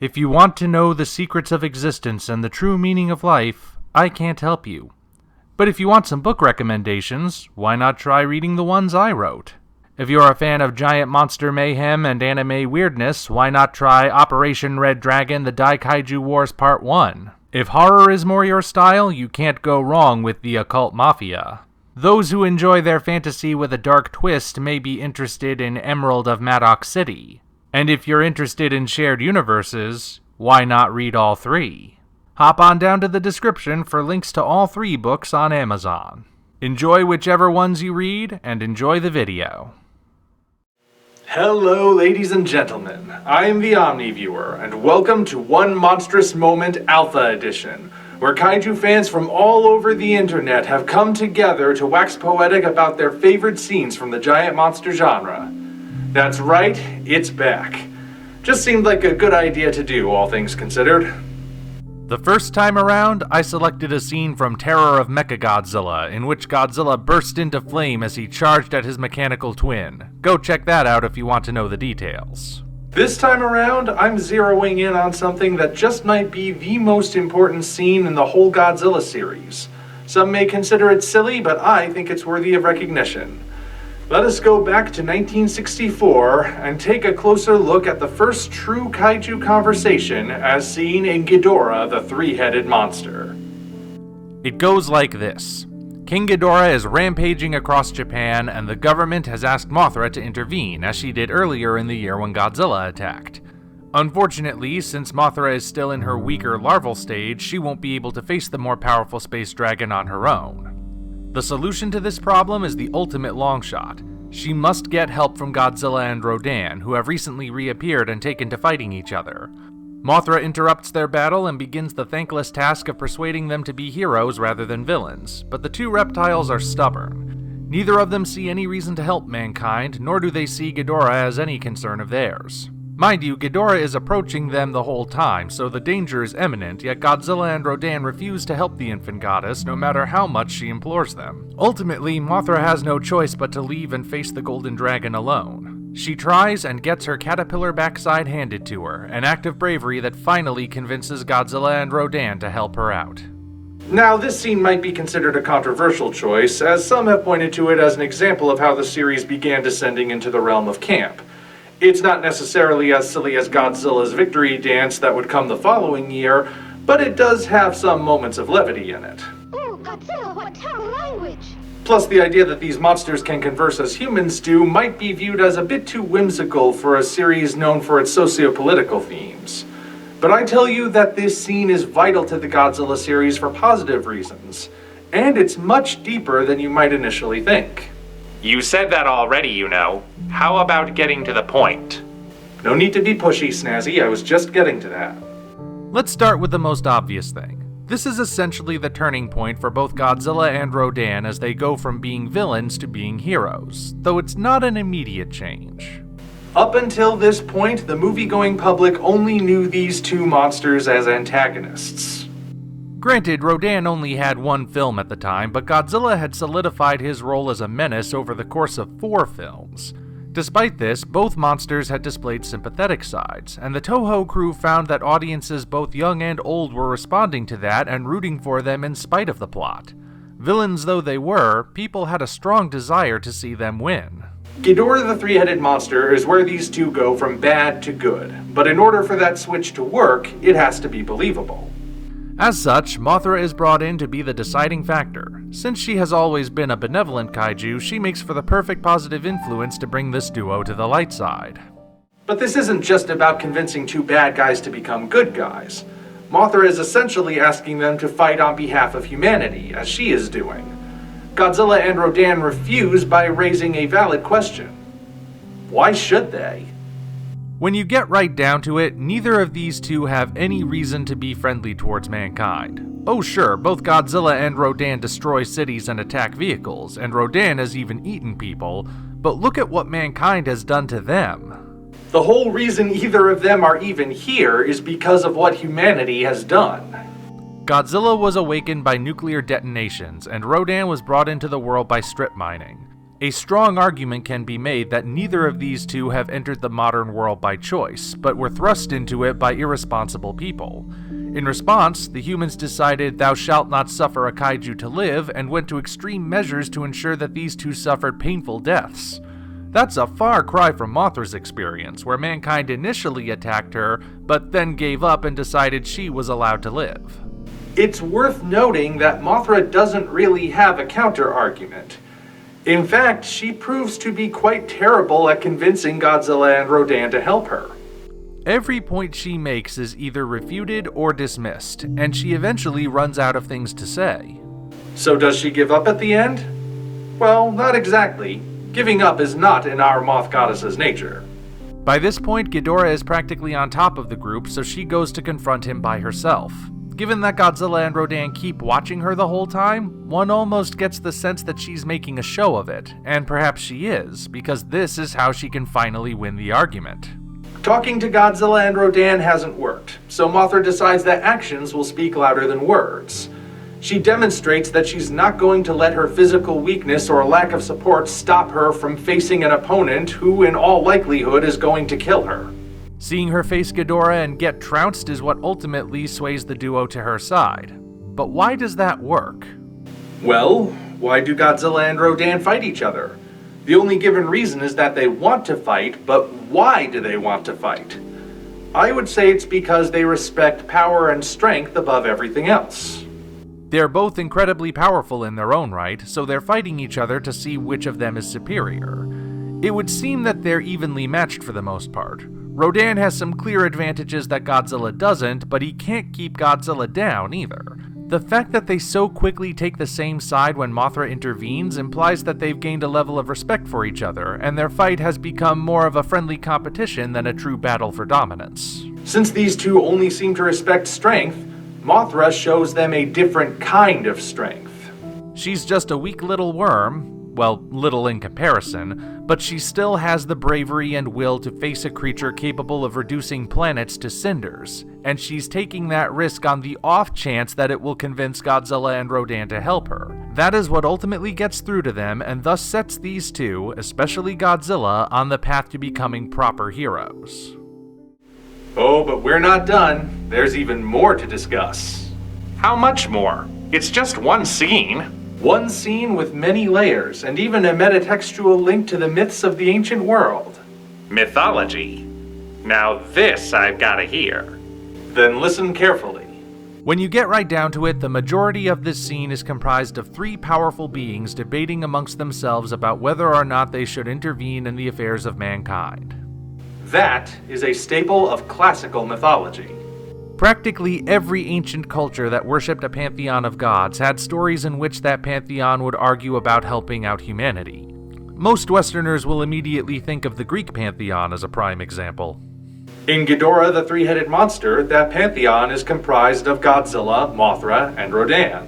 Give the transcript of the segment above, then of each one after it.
If you want to know the secrets of existence and the true meaning of life, I can't help you. But if you want some book recommendations, why not try reading the ones I wrote? If you're a fan of giant monster mayhem and anime weirdness, why not try Operation Red Dragon: The Daikaiju Wars Part 1? If horror is more your style, you can't go wrong with The Occult Mafia. Those who enjoy their fantasy with a dark twist may be interested in Emerald of Maddox City. And if you're interested in shared universes, why not read all three? Hop on down to the description for links to all 3 books on Amazon. Enjoy whichever ones you read, and enjoy the video. Hello, ladies and gentlemen. I am the Omni Viewer, and welcome to One Monstrous Moment Alpha Edition, where kaiju fans from all over the internet have come together to wax poetic about their favorite scenes from the giant monster genre. That's right, it's back. Just seemed like a good idea to do, all things considered. The first time around, I selected a scene from Terror of Mechagodzilla, in which Godzilla burst into flame as he charged at his mechanical twin. Go check that out if you want to know the details. This time around, I'm zeroing in on something that just might be the most important scene in the whole Godzilla series. Some may consider it silly, but I think it's worthy of recognition. Let us go back to 1964 and take a closer look at the first true kaiju conversation as seen in Ghidorah, the three-headed monster. It goes like this. King Ghidorah is rampaging across Japan, and the government has asked Mothra to intervene, as she did earlier in the year when Godzilla attacked. Unfortunately, since Mothra is still in her weaker larval stage, she won't be able to face the more powerful space dragon on her own. The solution to this problem is the ultimate long shot. She must get help from Godzilla and Rodan, who have recently reappeared and taken to fighting each other. Mothra interrupts their battle and begins the thankless task of persuading them to be heroes rather than villains, but the 2 reptiles are stubborn. Neither of them see any reason to help mankind, nor do they see Ghidorah as any concern of theirs. Mind you, Ghidorah is approaching them the whole time, so the danger is imminent, yet Godzilla and Rodan refuse to help the infant goddess no matter how much she implores them. Ultimately, Mothra has no choice but to leave and face the golden dragon alone. She tries and gets her caterpillar backside handed to her, an act of bravery that finally convinces Godzilla and Rodan to help her out. Now, this scene might be considered a controversial choice, as some have pointed to it as an example of how the series began descending into the realm of camp. It's not necessarily as silly as Godzilla's victory dance that would come the following year, but it does have some moments of levity in it. Oh, Godzilla, what terrible language! Plus, the idea that these monsters can converse as humans do might be viewed as a bit too whimsical for a series known for its socio-political themes. But I tell you that this scene is vital to the Godzilla series for positive reasons, and it's much deeper than you might initially think. You said that already, you know. How about getting to the point? No need to be pushy, Snazzy, I was just getting to that. Let's start with the most obvious thing. This is essentially the turning point for both Godzilla and Rodan as they go from being villains to being heroes, though it's not an immediate change. Up until this point, the movie-going public only knew these 2 monsters as antagonists. Granted, Rodan only had 1 film at the time, but Godzilla had solidified his role as a menace over the course of 4 films. Despite this, both monsters had displayed sympathetic sides, and the Toho crew found that audiences both young and old were responding to that and rooting for them in spite of the plot. Villains though they were, people had a strong desire to see them win. Ghidorah the three-headed monster is where these 2 go from bad to good, but in order for that switch to work, it has to be believable. As such, Mothra is brought in to be the deciding factor. Since she has always been a benevolent kaiju, she makes for the perfect positive influence to bring this duo to the light side. But this isn't just about convincing 2 bad guys to become good guys. Mothra is essentially asking them to fight on behalf of humanity, as she is doing. Godzilla and Rodan refuse by raising a valid question. Why should they? When you get right down to it, neither of these 2 have any reason to be friendly towards mankind. Oh sure, both Godzilla and Rodan destroy cities and attack vehicles, and Rodan has even eaten people, but look at what mankind has done to them. The whole reason either of them are even here is because of what humanity has done. Godzilla was awakened by nuclear detonations, and Rodan was brought into the world by strip mining. A strong argument can be made that neither of these two have entered the modern world by choice, but were thrust into it by irresponsible people. In response, the humans decided thou shalt not suffer a kaiju to live and went to extreme measures to ensure that these two suffered painful deaths. That's a far cry from Mothra's experience, where mankind initially attacked her, but then gave up and decided she was allowed to live. It's worth noting that Mothra doesn't really have a counter-argument. In fact, she proves to be quite terrible at convincing Godzilla and Rodan to help her. Every point she makes is either refuted or dismissed, and she eventually runs out of things to say. So does she give up at the end? Well, not exactly. Giving up is not in our Moth Goddess's nature. By this point, Ghidorah is practically on top of the group, so she goes to confront him by herself. Given that Godzilla and Rodan keep watching her the whole time, one almost gets the sense that she's making a show of it, and perhaps she is, because this is how she can finally win the argument. Talking to Godzilla and Rodan hasn't worked, so Mothra decides that actions will speak louder than words. She demonstrates that she's not going to let her physical weakness or lack of support stop her from facing an opponent who, in all likelihood, is going to kill her. Seeing her face Ghidorah and get trounced is what ultimately sways the duo to her side. But why does that work? Well, why do Godzilla and Rodan fight each other? The only given reason is that they want to fight, but why do they want to fight? I would say it's because they respect power and strength above everything else. They're both incredibly powerful in their own right, so they're fighting each other to see which of them is superior. It would seem that they're evenly matched for the most part. Rodan has some clear advantages that Godzilla doesn't, but he can't keep Godzilla down either. The fact that they so quickly take the same side when Mothra intervenes implies that they've gained a level of respect for each other, and their fight has become more of a friendly competition than a true battle for dominance. Since these two only seem to respect strength, Mothra shows them a different kind of strength. She's just a weak little worm. Well, little in comparison, but she still has the bravery and will to face a creature capable of reducing planets to cinders, and she's taking that risk on the off chance that it will convince Godzilla and Rodan to help her. That is what ultimately gets through to them, and thus sets these two, especially Godzilla, on the path to becoming proper heroes. Oh, but we're not done. There's even more to discuss. How much more? It's just one scene. One scene with many layers, and even a metatextual link to the myths of the ancient world. Mythology. Now this I've gotta hear. Then listen carefully. When you get right down to it, the majority of this scene is comprised of three powerful beings debating amongst themselves about whether or not they should intervene in the affairs of mankind. That is a staple of classical mythology. Practically every ancient culture that worshipped a pantheon of gods had stories in which that pantheon would argue about helping out humanity. Most Westerners will immediately think of the Greek pantheon as a prime example. In Ghidorah, the three-headed monster, that pantheon is comprised of Godzilla, Mothra, and Rodan.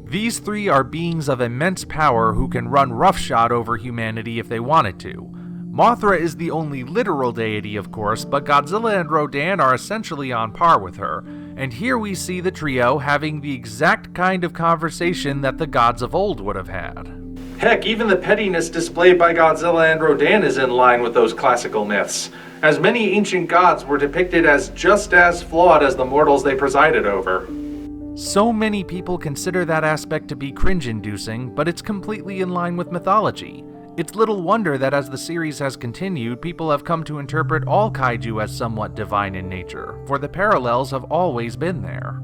These three are beings of immense power who can run roughshod over humanity if they wanted to. Mothra is the only literal deity, of course, but Godzilla and Rodan are essentially on par with her, and here we see the trio having the exact kind of conversation that the gods of old would have had. Heck, even the pettiness displayed by Godzilla and Rodan is in line with those classical myths, as many ancient gods were depicted as just as flawed as the mortals they presided over. So many people consider that aspect to be cringe-inducing, but it's completely in line with mythology. It's little wonder that as the series has continued, people have come to interpret all kaiju as somewhat divine in nature, for the parallels have always been there.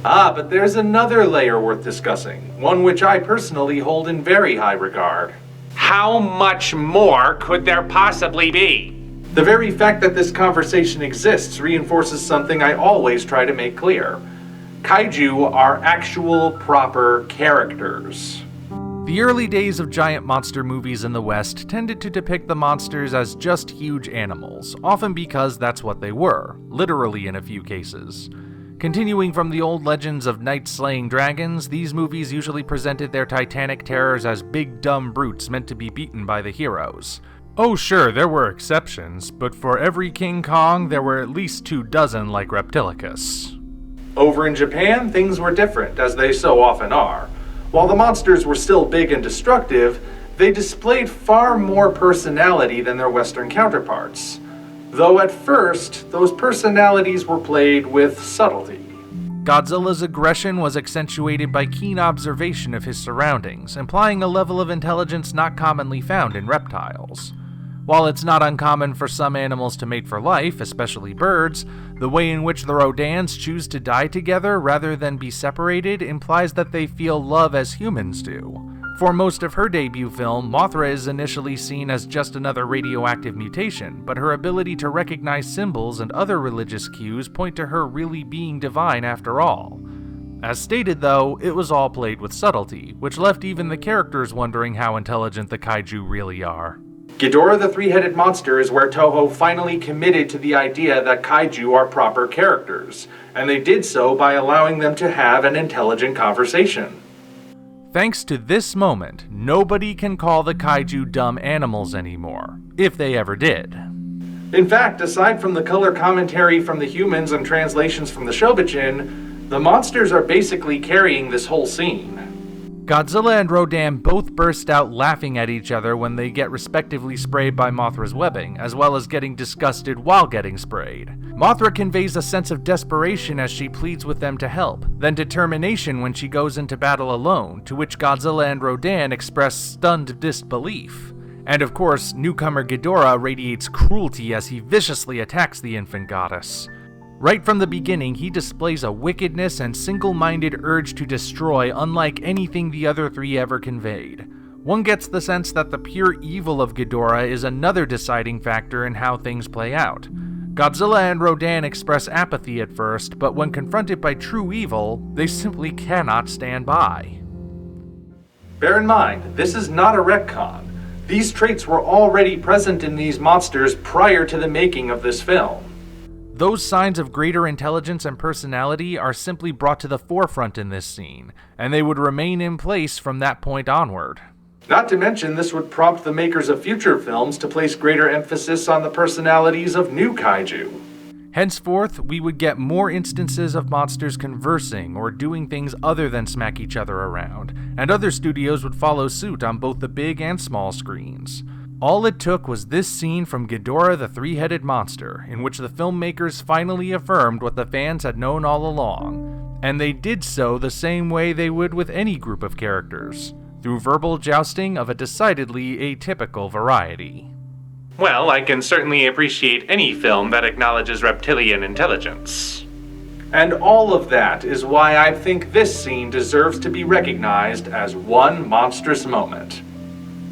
Ah, but there's another layer worth discussing, one which I personally hold in very high regard. How much more could there possibly be? The very fact that this conversation exists reinforces something I always try to make clear. Kaiju are actual, proper characters. The early days of giant monster movies in the West tended to depict the monsters as just huge animals, often because that's what they were, literally in a few cases. Continuing from the old legends of knights slaying dragons, these movies usually presented their titanic terrors as big dumb brutes meant to be beaten by the heroes. Oh sure, there were exceptions, but for every King Kong, there were at least 24 like Reptilicus. Over in Japan, things were different, as they so often are. While the monsters were still big and destructive, they displayed far more personality than their Western counterparts, though at first, those personalities were played with subtlety. Godzilla's aggression was accentuated by keen observation of his surroundings, implying a level of intelligence not commonly found in reptiles. While it's not uncommon for some animals to mate for life, especially birds, the way in which the Rodans choose to die together rather than be separated implies that they feel love as humans do. For most of her debut film, Mothra is initially seen as just another radioactive mutation, but her ability to recognize symbols and other religious cues point to her really being divine after all. As stated though, it was all played with subtlety, which left even the characters wondering how intelligent the kaiju really are. Ghidorah the three-headed monster is where Toho finally committed to the idea that kaiju are proper characters, and they did so by allowing them to have an intelligent conversation. Thanks to this moment, nobody can call the kaiju dumb animals anymore, if they ever did. In fact, aside from the color commentary from the humans and translations from the Shobijin, the monsters are basically carrying this whole scene. Godzilla and Rodan both burst out laughing at each other when they get respectively sprayed by Mothra's webbing, as well as getting disgusted while getting sprayed. Mothra conveys a sense of desperation as she pleads with them to help, then determination when she goes into battle alone, to which Godzilla and Rodan express stunned disbelief. And of course, newcomer Ghidorah radiates cruelty as he viciously attacks the infant goddess. Right from the beginning, he displays a wickedness and single-minded urge to destroy unlike anything the other three ever conveyed. One gets the sense that the pure evil of Ghidorah is another deciding factor in how things play out. Godzilla and Rodan express apathy at first, but when confronted by true evil, they simply cannot stand by. Bear in mind, this is not a retcon. These traits were already present in these monsters prior to the making of this film. Those signs of greater intelligence and personality are simply brought to the forefront in this scene, and they would remain in place from that point onward. Not to mention, this would prompt the makers of future films to place greater emphasis on the personalities of new kaiju. Henceforth, we would get more instances of monsters conversing or doing things other than smack each other around, and other studios would follow suit on both the big and small screens. All it took was this scene from Ghidorah the three-headed monster, in which the filmmakers finally affirmed what the fans had known all along, and they did so the same way they would with any group of characters, through verbal jousting of a decidedly atypical variety. Well, I can certainly appreciate any film that acknowledges reptilian intelligence. And all of that is why I think this scene deserves to be recognized as one monstrous moment.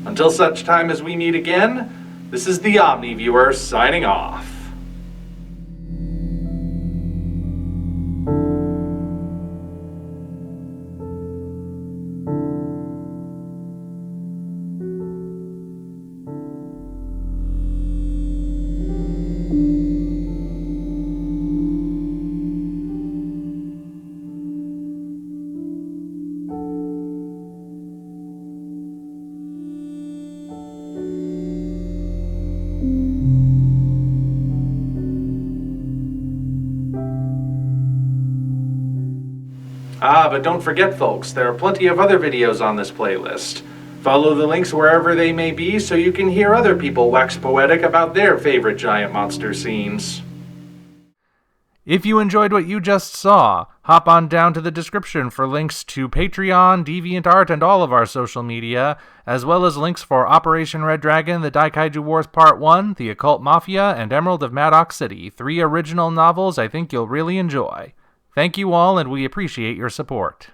Until such time as we meet again, this is the Omni Viewer signing off. But don't forget folks, there are plenty of other videos on this playlist. Follow the links wherever they may be so you can hear other people wax poetic about their favorite giant monster scenes. If you enjoyed what you just saw, hop on down to the description for links to Patreon, DeviantArt, and all of our social media, as well as links for Operation Red Dragon, The Daikaiju Wars Part 1, The Occult Mafia, and Emerald of Maddox City, 3 original novels I think you'll really enjoy. Thank you all, and we appreciate your support.